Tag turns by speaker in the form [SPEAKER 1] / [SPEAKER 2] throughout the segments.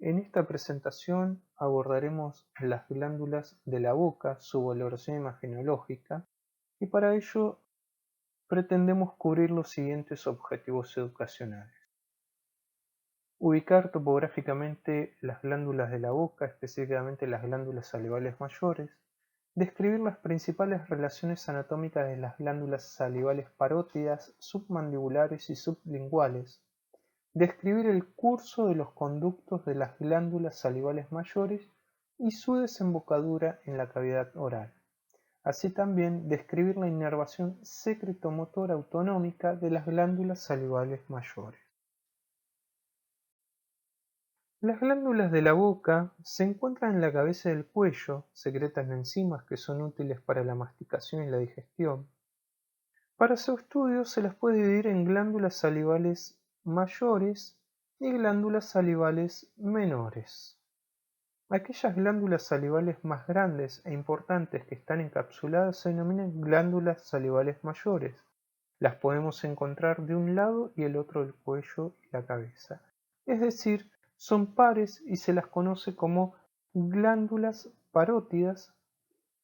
[SPEAKER 1] En esta presentación abordaremos las glándulas de la boca, su valoración imagenológica, y para ello pretendemos cubrir los siguientes objetivos educacionales. Ubicar topográficamente las glándulas de la boca, específicamente las glándulas salivales mayores, describir las principales relaciones anatómicas de las glándulas salivales parótidas, submandibulares y sublinguales, describir el curso de los conductos de las glándulas salivales mayores y su desembocadura en la cavidad oral. Así también describir la inervación secretomotora autonómica de las glándulas salivales mayores. Las glándulas de la boca se encuentran en la cabeza del cuello, secretan enzimas que son útiles para la masticación y la digestión. Para su estudio se las puede dividir en glándulas salivales mayores y glándulas salivales menores. Aquellas glándulas salivales más grandes e importantes que están encapsuladas se denominan glándulas salivales mayores. Las podemos encontrar de un lado y el otro del cuello y la cabeza. Es decir, son pares y se las conoce como glándulas parótidas,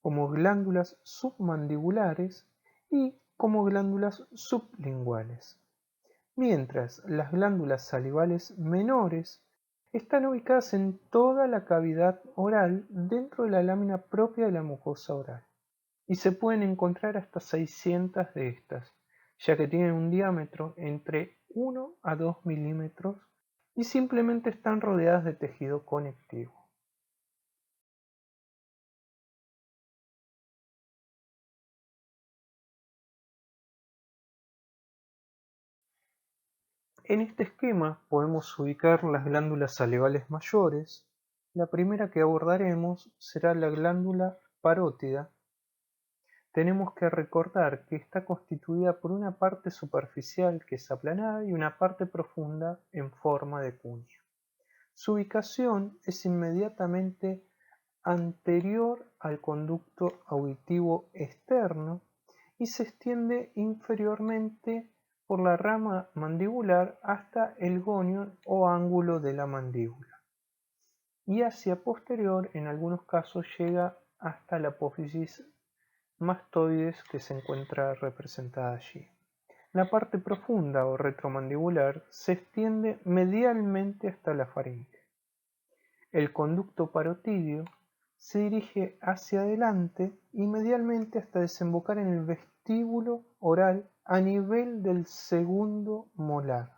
[SPEAKER 1] como glándulas submandibulares y como glándulas sublinguales. Mientras las glándulas salivales menores están ubicadas en toda la cavidad oral dentro de la lámina propia de la mucosa oral, y se pueden encontrar hasta 600 de estas, ya que tienen un diámetro entre 1 a 2 milímetros y simplemente están rodeadas de tejido conectivo. En este esquema podemos ubicar las glándulas salivales mayores. La primera que abordaremos será la glándula parótida. Tenemos que recordar que está constituida por una parte superficial que es aplanada y una parte profunda en forma de cuña. Su ubicación es inmediatamente anterior al conducto auditivo externo y se extiende inferiormente por la rama mandibular hasta el gonion o ángulo de la mandíbula, y hacia posterior en algunos casos llega hasta la apófisis mastoides que se encuentra representada allí. La parte profunda o retromandibular se extiende medialmente hasta la faringe. El conducto parotidio se dirige hacia adelante y medialmente hasta desembocar en el vestíbulo oral a nivel del segundo molar.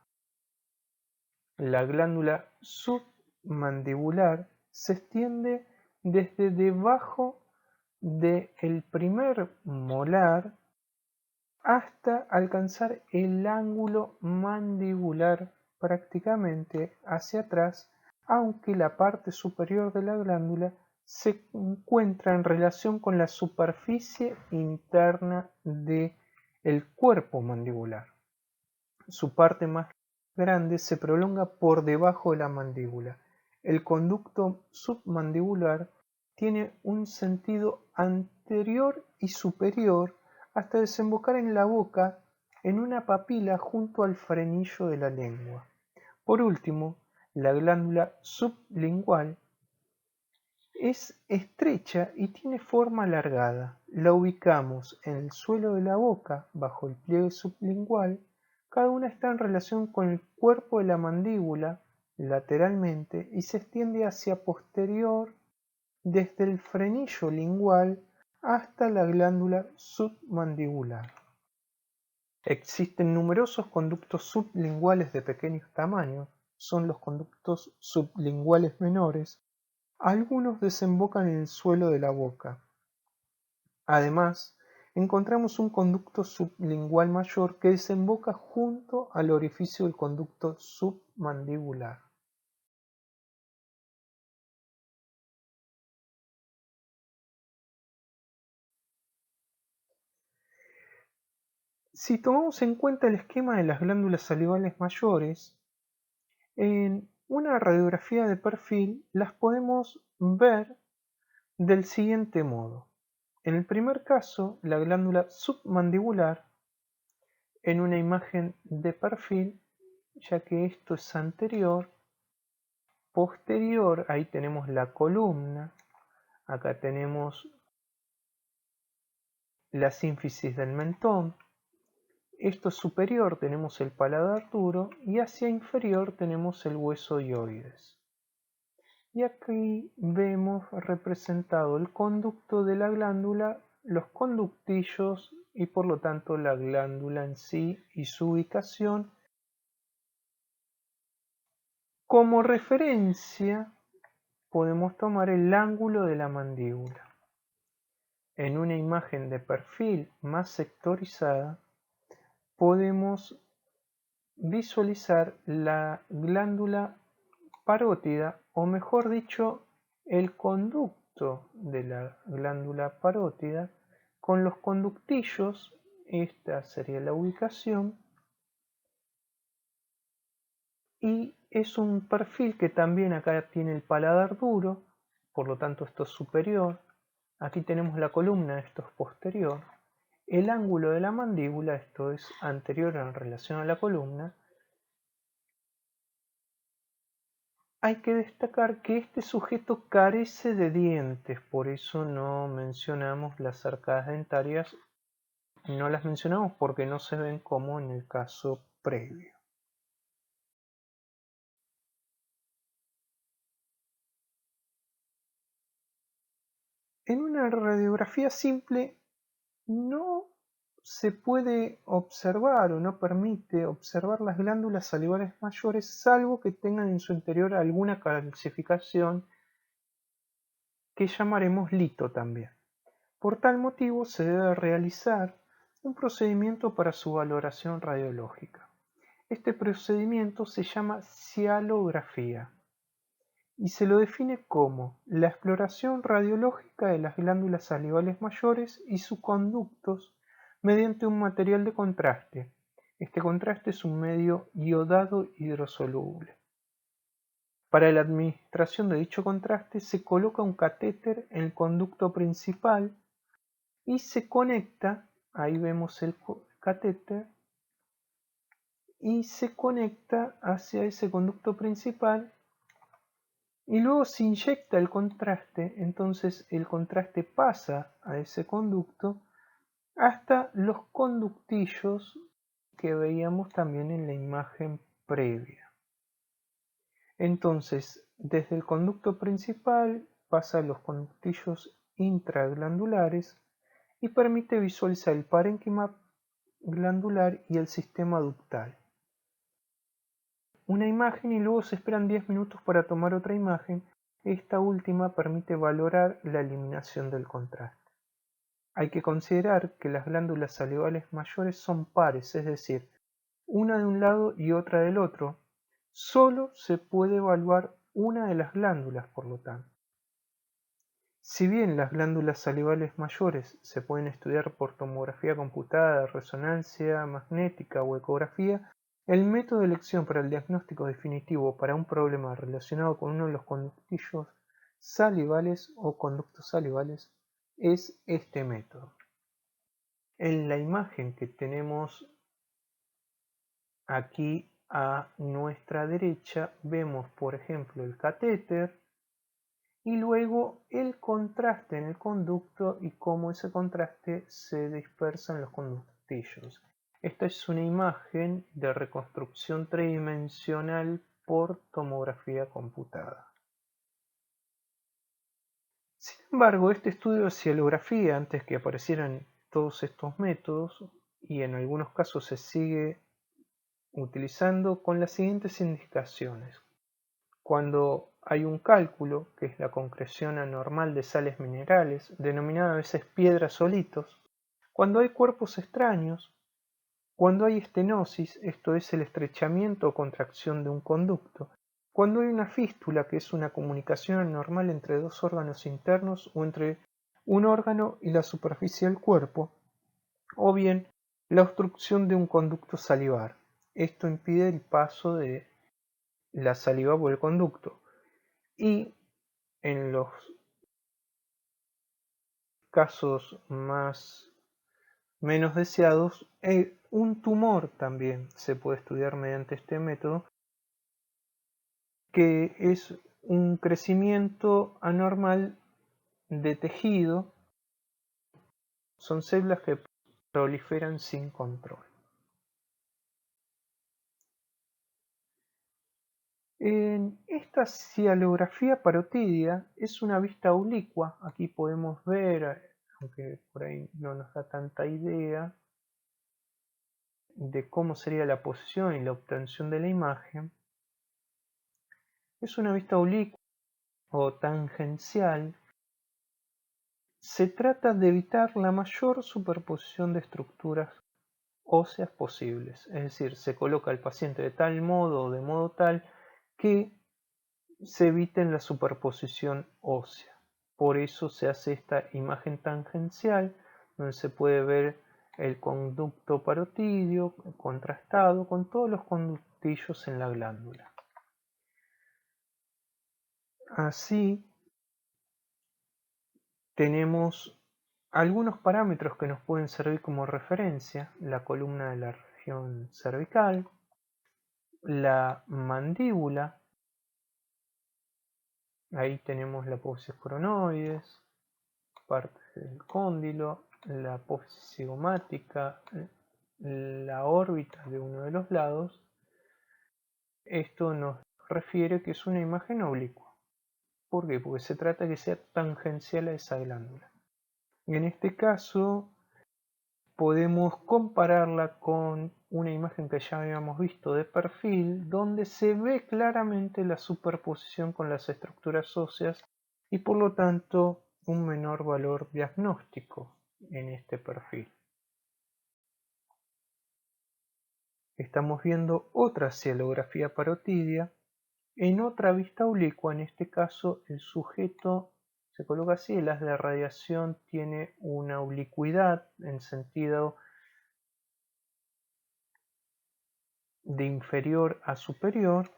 [SPEAKER 1] La glándula submandibular se extiende desde debajo del primer molar hasta alcanzar el ángulo mandibular prácticamente hacia atrás, aunque la parte superior de la glándula se encuentra en relación con la superficie interna del cuerpo mandibular. Su parte más grande se prolonga por debajo de la mandíbula. El conducto submandibular tiene un sentido anterior y superior hasta desembocar en la boca en una papila junto al frenillo de la lengua. Por último, la glándula sublingual es estrecha y tiene forma alargada. La ubicamos en el suelo de la boca, bajo el pliegue sublingual. Cada una está en relación con el cuerpo de la mandíbula lateralmente y se extiende hacia posterior desde el frenillo lingual hasta la glándula submandibular. Existen numerosos conductos sublinguales de pequeños tamaños, son los conductos sublinguales menores. Algunos desembocan en el suelo de la boca. Además, encontramos un conducto sublingual mayor que desemboca junto al orificio del conducto submandibular. Si tomamos en cuenta el esquema de las glándulas salivales mayores, en una radiografía de perfil las podemos ver del siguiente modo. En el primer caso, la glándula submandibular, en una imagen de perfil, ya que esto es anterior, posterior, ahí tenemos la columna, acá tenemos la sínfisis del mentón, esto superior tenemos el paladar duro y hacia inferior tenemos el hueso hioides. Y aquí vemos representado el conducto de la glándula, los conductillos y por lo tanto la glándula en sí y su ubicación. Como referencia podemos tomar el ángulo de la mandíbula. En una imagen de perfil más sectorizada podemos visualizar la glándula parótida, o mejor dicho, el conducto de la glándula parótida con los conductillos. Esta sería la ubicación, y es un perfil que también acá tiene el paladar duro, por lo tanto esto es superior. Aquí tenemos la columna, esto es posterior. El ángulo de la mandíbula, esto es anterior en relación a la columna. Hay que destacar que este sujeto carece de dientes, por eso no mencionamos las arcadas dentarias, no las mencionamos porque no se ven como en el caso previo. En una radiografía simple no se puede observar o no permite observar las glándulas salivales mayores, salvo que tengan en su interior alguna calcificación que llamaremos lito también. Por tal motivo se debe realizar un procedimiento para su valoración radiológica. Este procedimiento se llama cialografía y se lo define como la exploración radiológica de las glándulas salivales mayores y sus conductos mediante un material de contraste. Este contraste es un medio iodado hidrosoluble. Para la administración de dicho contraste se coloca un catéter en el conducto principal y se conecta, ahí vemos el catéter, y se conecta hacia ese conducto principal y luego se inyecta el contraste. Entonces el contraste pasa a ese conducto hasta los conductillos que veíamos también en la imagen previa. Entonces desde el conducto principal pasa a los conductillos intraglandulares y permite visualizar el parénquima glandular y el sistema ductal. Una imagen y luego se esperan 10 minutos para tomar otra imagen. Esta última permite valorar la eliminación del contraste. Hay que considerar que las glándulas salivales mayores son pares, es decir, una de un lado y otra del otro. Solo se puede evaluar una de las glándulas, por lo tanto. Si bien las glándulas salivales mayores se pueden estudiar por tomografía computada, resonancia magnética o ecografía, el método de elección para el diagnóstico definitivo para un problema relacionado con uno de los conductillos salivales o conductos salivales es este método. En la imagen que tenemos aquí a nuestra derecha vemos, por ejemplo, el catéter y luego el contraste en el conducto y cómo ese contraste se dispersa en los conductillos. Esta es una imagen de reconstrucción tridimensional por tomografía computada. Sin embargo, este estudio de cialografía, antes que aparecieran todos estos métodos, y en algunos casos se sigue utilizando con las siguientes indicaciones. Cuando hay un cálculo, que es la concreción anormal de sales minerales, denominada a veces piedras solitos, cuando hay cuerpos extraños, cuando hay estenosis, esto es el estrechamiento o contracción de un conducto, cuando hay una fístula, que es una comunicación anormal entre dos órganos internos o entre un órgano y la superficie del cuerpo, o bien la obstrucción de un conducto salivar. Esto impide el paso de la saliva por el conducto. Y en los casos menos deseados, un tumor también se puede estudiar mediante este método, que es un crecimiento anormal de tejido. Son células que proliferan sin control. En esta cialografía parotídea es una vista oblicua. Aquí podemos ver, aunque por ahí no nos da tanta idea, de cómo sería la posición y la obtención de la imagen. Es una vista oblicua o tangencial. Se trata de evitar la mayor superposición de estructuras óseas posibles, es decir, se coloca al paciente de tal modo o de modo tal que se evite la superposición ósea. Por eso se hace esta imagen tangencial, donde se puede ver el conducto parotídeo contrastado con todos los conductillos en la glándula. Así tenemos algunos parámetros que nos pueden servir como referencia: la columna de la región cervical, la mandíbula, ahí tenemos la apófisis coronoides, parte del cóndilo, la apófisis cigomática, la órbita de uno de los lados. Esto nos refiere que es una imagen oblicua. ¿Por qué? Porque se trata de que sea tangencial a esa glándula. En este caso podemos compararla con una imagen que ya habíamos visto de perfil, donde se ve claramente la superposición con las estructuras óseas y por lo tanto un menor valor diagnóstico en este perfil. Estamos viendo otra cialografía parotídea en otra vista oblicua. En este caso el sujeto se coloca así, el haz de radiación tiene una oblicuidad en sentido de inferior a superior,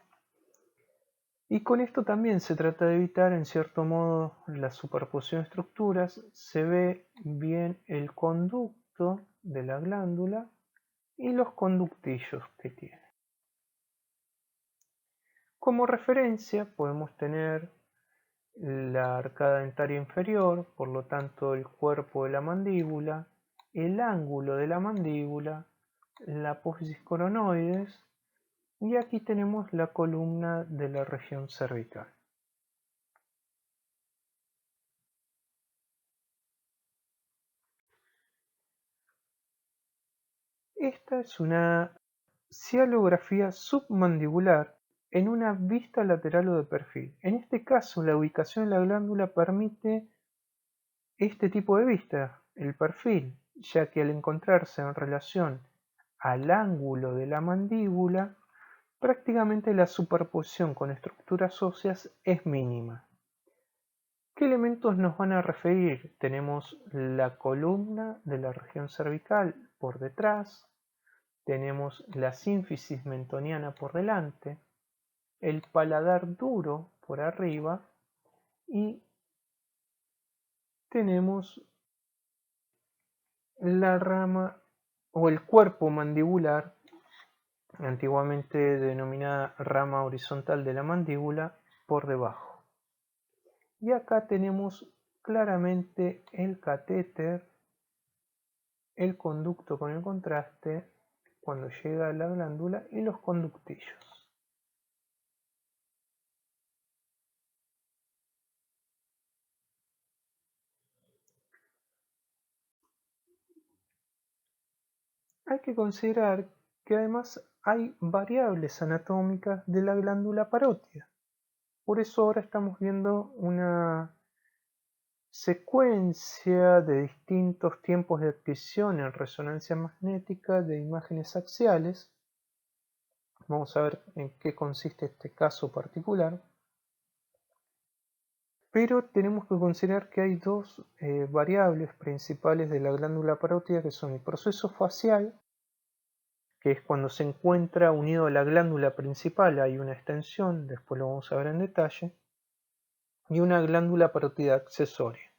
[SPEAKER 1] y con esto también se trata de evitar en cierto modo la superposición de estructuras. Se ve bien el conducto de la glándula y los conductillos que tiene. Como referencia podemos tener la arcada dentaria inferior, por lo tanto el cuerpo de la mandíbula, el ángulo de la mandíbula, la apófisis coronoides, y aquí tenemos la columna de la región cervical. Esta es una cialografía submandibular en una vista lateral o de perfil. En este caso, la ubicación de la glándula permite este tipo de vista, el perfil, ya que al encontrarse en relación al ángulo de la mandíbula, prácticamente la superposición con estructuras óseas es mínima. ¿Qué elementos nos van a referir? Tenemos la columna de la región cervical por detrás, tenemos la sínfisis mentoniana por delante, el paladar duro por arriba y tenemos la rama o el cuerpo mandibular, antiguamente denominada rama horizontal de la mandíbula, por debajo. Y acá tenemos claramente el catéter, el conducto con el contraste cuando llega a la glándula y los conductillos. Hay que considerar que además hay variables anatómicas de la glándula parótida. Por eso ahora estamos viendo una secuencia de distintos tiempos de adquisición en resonancia magnética de imágenes axiales. Vamos a ver en qué consiste este caso particular. Pero tenemos que considerar que hay dos variables principales de la glándula parótida, que son el proceso facial, que es cuando se encuentra unido a la glándula principal, hay una extensión, después lo vamos a ver en detalle, y una glándula parótida accesoria,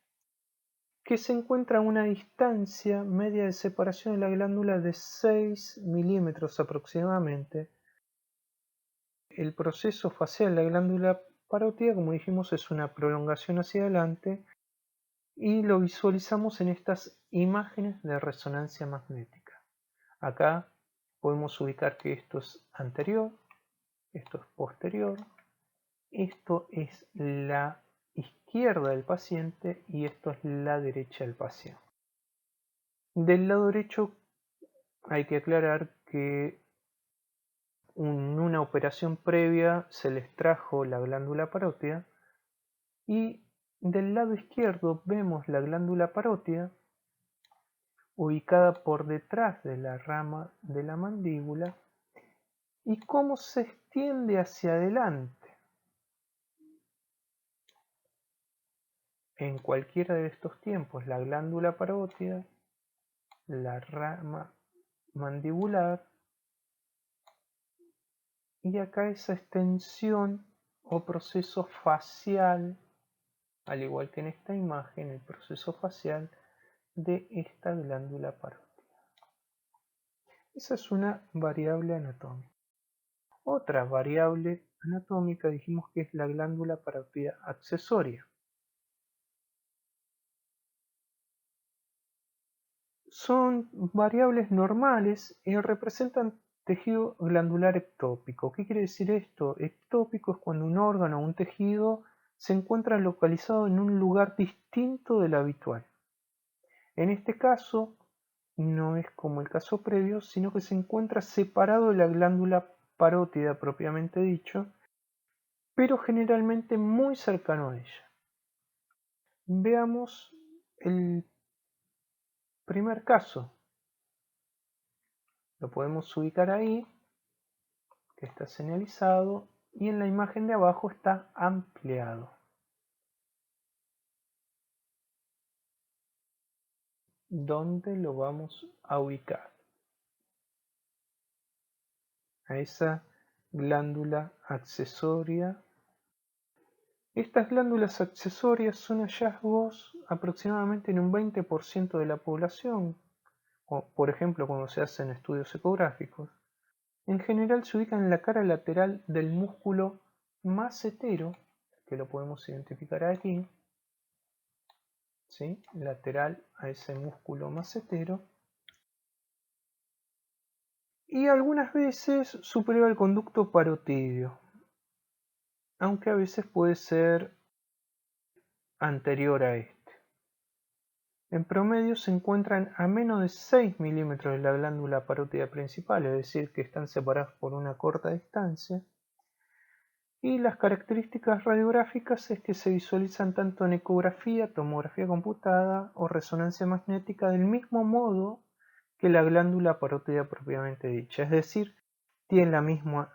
[SPEAKER 1] que se encuentra a una distancia media de separación de la glándula de 6 milímetros aproximadamente. El proceso facial de la glándula parótida, como dijimos, es una prolongación hacia adelante y lo visualizamos en estas imágenes de resonancia magnética. Acá podemos ubicar que esto es anterior, esto es posterior, esto es la izquierda del paciente y esto es la derecha del paciente. Del lado derecho hay que aclarar que en una operación previa se les extrajo la glándula parótida y del lado izquierdo vemos la glándula parótida ubicada por detrás de la rama de la mandíbula y cómo se extiende hacia adelante. En cualquiera de estos tiempos, la glándula parótida, la rama mandibular y acá esa extensión o proceso facial, al igual que en esta imagen, el proceso facial de esta glándula parótida. Esa es una variable anatómica. Otra variable anatómica dijimos que es la glándula parótida accesoria. Son variables normales y representan tejido glandular ectópico. ¿Qué quiere decir esto? Ectópico es cuando un órgano o un tejido se encuentra localizado en un lugar distinto del habitual. En este caso, no es como el caso previo, sino que se encuentra separado de la glándula parótida propiamente dicho, pero generalmente muy cercano a ella. Veamos el primer caso. Lo podemos ubicar ahí, que está señalizado, y en la imagen de abajo está ampliado. ¿Dónde lo vamos a ubicar? A esa glándula accesoria. Estas glándulas accesorias son hallazgos aproximadamente en un 20% de la población, por ejemplo cuando se hacen estudios ecográficos. En general se ubican en la cara lateral del músculo macetero, que lo podemos identificar aquí, ¿sí? Lateral a ese músculo macetero, y algunas veces superior al conducto parotídeo, aunque a veces puede ser anterior a este. En promedio se encuentran a menos de 6 milímetros de la glándula parótida principal, es decir, que están separados por una corta distancia. Y las características radiográficas es que se visualizan tanto en ecografía, tomografía computada o resonancia magnética del mismo modo que la glándula parótida propiamente dicha, es decir, tiene la misma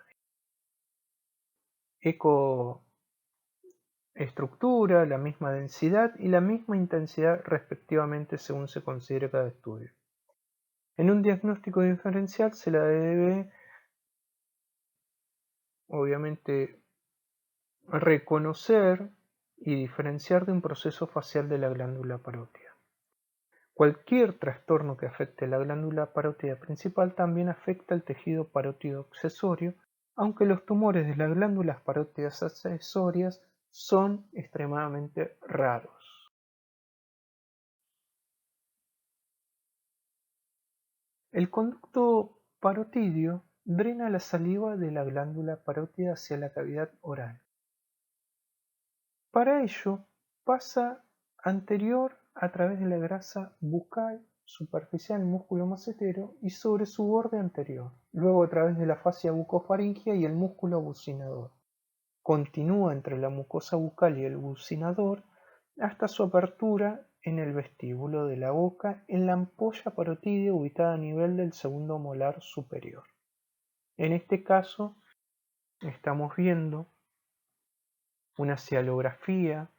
[SPEAKER 1] ecoestructura, la misma densidad y la misma intensidad respectivamente según se considere cada estudio. En un diagnóstico diferencial se la debe obviamente reconocer y diferenciar de un proceso facial de la glándula parótida. Cualquier trastorno que afecte la glándula parótida principal también afecta el tejido parótido accesorio, aunque los tumores de las glándulas parótidas accesorias son extremadamente raros. El conducto parotidio drena la saliva de la glándula parótida hacia la cavidad oral. Para ello, pasa anterior a través de la grasa bucal superficial del músculo macetero y sobre su borde anterior, luego a través de la fascia bucofaringea y el músculo bucinador. Continúa entre la mucosa bucal y el bucinador hasta su apertura en el vestíbulo de la boca en la ampolla parotidia ubicada a nivel del segundo molar superior. En este caso, estamos viendo una cialografía,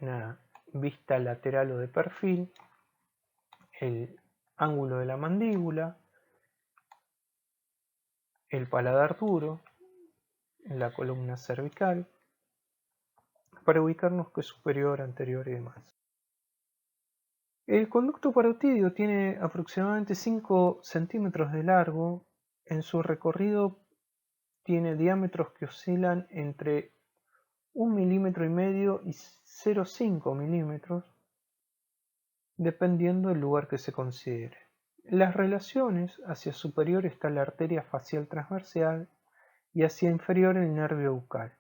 [SPEAKER 1] una vista lateral o de perfil, el ángulo de la mandíbula, el paladar duro, la columna cervical, para ubicarnos que es superior, anterior y demás. El conducto parotidio tiene aproximadamente 5 centímetros de largo. En su recorrido tiene diámetros que oscilan entre 1,5 milímetros y 0,5 milímetros, dependiendo del lugar que se considere. Las relaciones: hacia superior está la arteria facial transversal y hacia inferior el nervio bucal.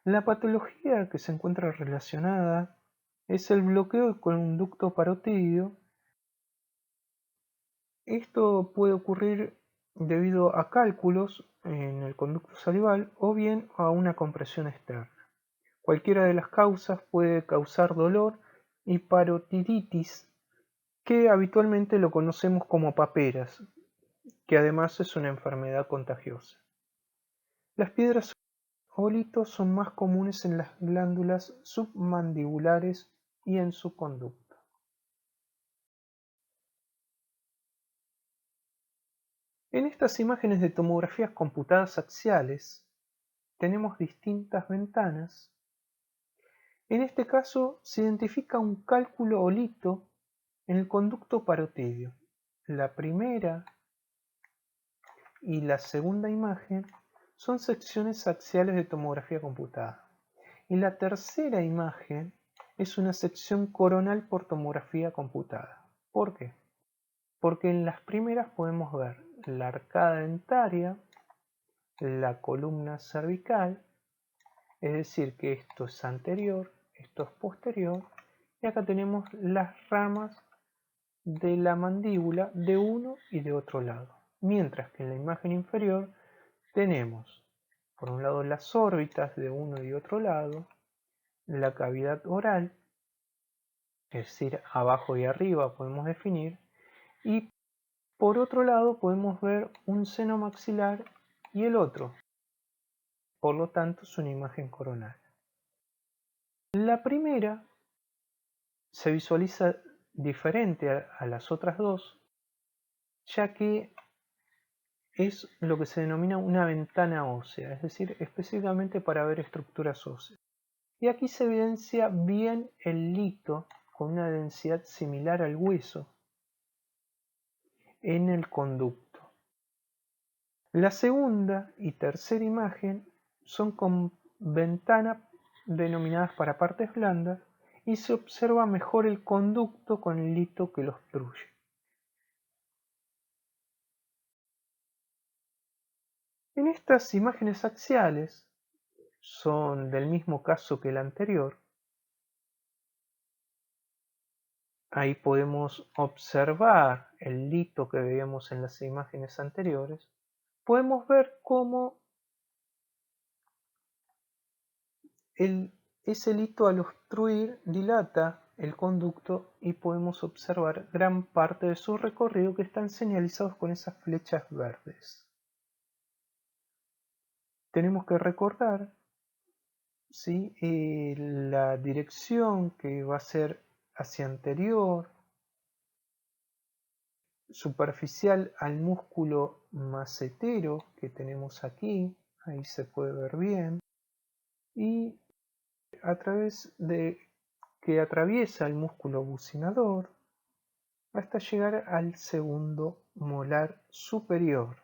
[SPEAKER 1] La patología que se encuentra relacionada es el bloqueo del conducto parotídeo. Esto puede ocurrir debido a cálculos en el conducto salival o bien a una compresión externa. Cualquiera de las causas puede causar dolor y parotiditis, que habitualmente lo conocemos como paperas, que además es una enfermedad contagiosa. Las piedras o litos son más comunes en las glándulas submandibulares y en su conducto. En estas imágenes de tomografías computadas axiales tenemos distintas ventanas. En este caso se identifica un cálculo o lito en el conducto parotídeo. La primera y la segunda imagen son secciones axiales de tomografía computada. Y la tercera imagen es una sección coronal por tomografía computada. ¿Por qué? Porque en las primeras podemos ver la arcada dentaria, la columna cervical, es decir que esto es anterior, esto es posterior, y acá tenemos las ramas de la mandíbula de uno y de otro lado. Mientras que en la imagen inferior tenemos por un lado las órbitas de uno y otro lado, la cavidad oral, es decir, abajo y arriba podemos definir, y por otro lado podemos ver un seno maxilar y el otro, por lo tanto es una imagen coronal. La primera se visualiza diferente a las otras dos, ya que es lo que se denomina una ventana ósea, es decir, específicamente para ver estructuras óseas. Y aquí se evidencia bien el lito con una densidad similar al hueso en el conducto. La segunda y tercera imagen son con ventana denominadas para partes blandas y se observa mejor el conducto con el lito que lo obstruye. En estas imágenes axiales, son del mismo caso que el anterior. Ahí podemos observar el lito que veíamos en las imágenes anteriores. Podemos ver cómo ese lito al obstruir dilata el conducto y podemos observar gran parte de su recorrido que están señalizados con esas flechas verdes. Tenemos que recordar, ¿sí?, la dirección que va a ser hacia anterior, superficial al músculo macetero que tenemos aquí, ahí se puede ver bien, y a través de que atraviesa el músculo bucinador hasta llegar al segundo molar superior.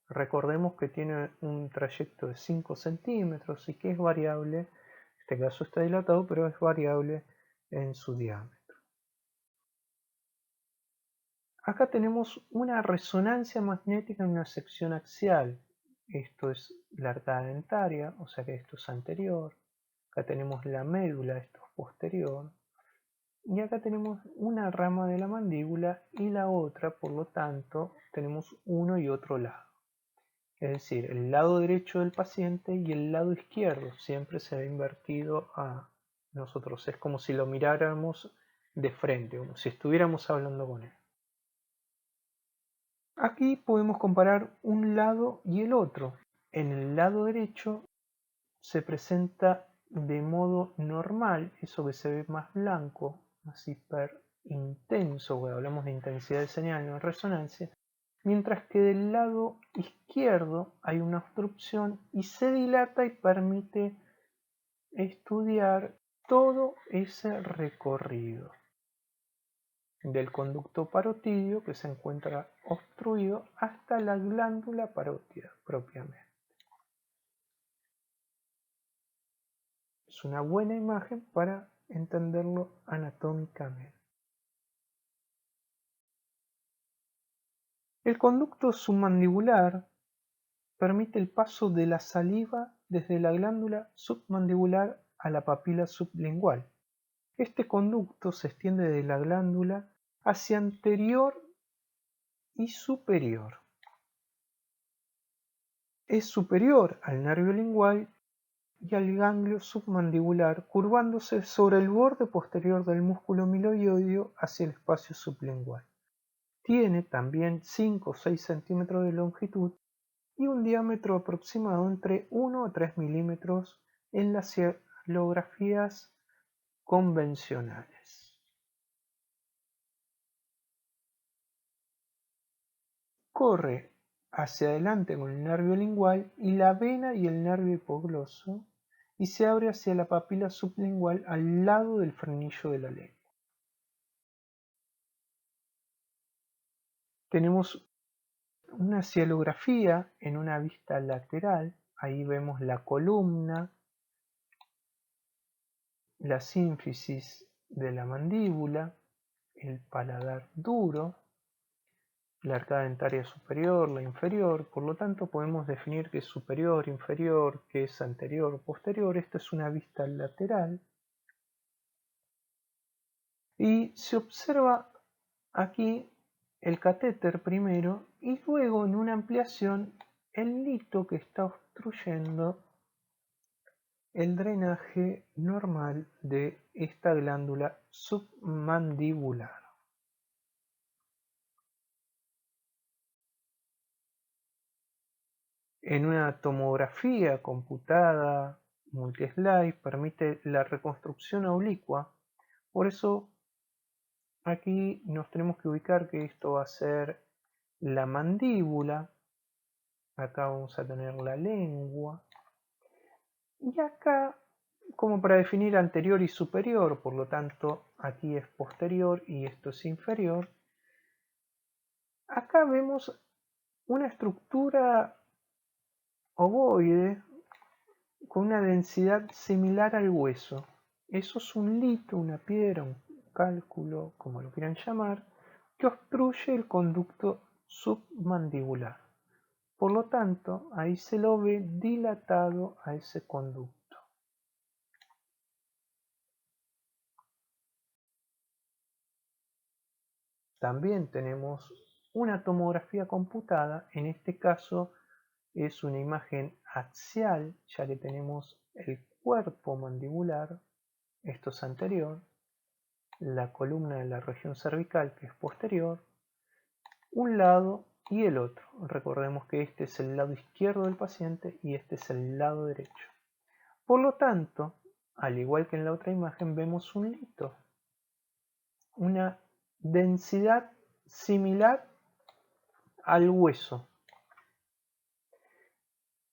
[SPEAKER 1] Recordemos que tiene un trayecto de 5 centímetros y que es variable, en este caso está dilatado, pero es variable en su diámetro. Acá tenemos una resonancia magnética en una sección axial. Esto es la arcada dentaria, o sea que esto es anterior. Acá tenemos la médula, esto es posterior. Y acá tenemos una rama de la mandíbula y la otra, por lo tanto, tenemos uno y otro lado. Es decir, el lado derecho del paciente y el lado izquierdo siempre se ve invertido a nosotros. Es como si lo miráramos de frente, como si estuviéramos hablando con él. Aquí podemos comparar un lado y el otro. En el lado derecho se presenta de modo normal, eso que se ve más blanco, más hiperintenso, cuando hablamos de intensidad de señal, no de resonancia, mientras que del lado izquierdo hay una obstrucción y se dilata y permite estudiar todo ese recorrido del conducto parotídeo que se encuentra obstruido hasta la glándula parótida propiamente. Es una buena imagen para entenderlo anatómicamente. El conducto submandibular permite el paso de la saliva desde la glándula submandibular a la papila sublingual. Este conducto se extiende de la glándula hacia anterior y superior. Es superior al nervio lingual y al ganglio submandibular, curvándose sobre el borde posterior del músculo miloioideo hacia el espacio sublingual. Tiene también 5 o 6 centímetros de longitud y un diámetro aproximado entre 1 a 3 milímetros en las cialografías convencionales. Corre hacia adelante con el nervio lingual y la vena y el nervio hipogloso y se abre hacia la papila sublingual al lado del frenillo de la lengua. Tenemos una cialografía en una vista lateral, ahí vemos la columna, la sínfisis de la mandíbula, el paladar duro, la arcada dentaria superior, la inferior, por lo tanto podemos definir qué es superior, inferior, qué es anterior o posterior. Esta es una vista lateral y se observa aquí el catéter primero y luego en una ampliación el lito que está obstruyendo el drenaje normal de esta glándula submandibular. En una tomografía computada multislide permite la reconstrucción oblicua, por eso aquí nos tenemos que ubicar que esto va a ser la mandíbula, acá vamos a tener la lengua, y acá como para definir anterior y superior, por lo tanto aquí es posterior y esto es inferior. Acá vemos una estructura ovoide con una densidad similar al hueso. Eso es un lito, una piedra, un cálculo, como lo quieran llamar, que obstruye el conducto submandibular. Por lo tanto, ahí se lo ve dilatado a ese conducto. También tenemos una tomografía computada, en este caso es una imagen axial, ya que tenemos el cuerpo mandibular, esto es anterior, la columna de la región cervical que es posterior, un lado y el otro. Recordemos que este es el lado izquierdo del paciente y este es el lado derecho. Por lo tanto, al igual que en la otra imagen, vemos un lito, una densidad similar al hueso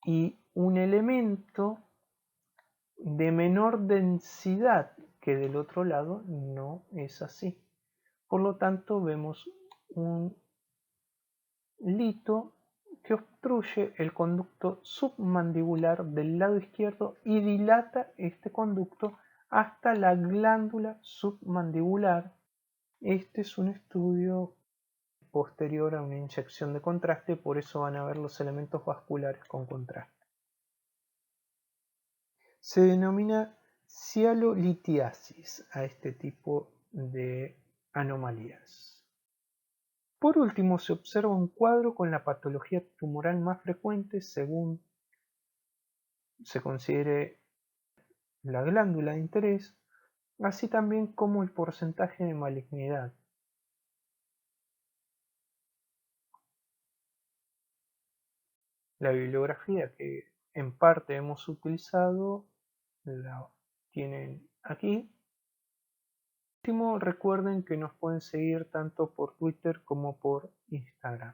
[SPEAKER 1] y un elemento de menor densidad que del otro lado no es así. Por lo tanto, vemos un lito que obstruye el conducto submandibular del lado izquierdo y dilata este conducto hasta la glándula submandibular. Este es un estudio posterior a una inyección de contraste, por eso van a ver los elementos vasculares con contraste. Se denomina cialolitiasis a este tipo de anomalías. Por último, se observa un cuadro con la patología tumoral más frecuente según se considere la glándula de interés, así también como el porcentaje de malignidad. La bibliografía que en parte hemos utilizado la tienen aquí. Por último, recuerden que nos pueden seguir tanto por Twitter como por Instagram.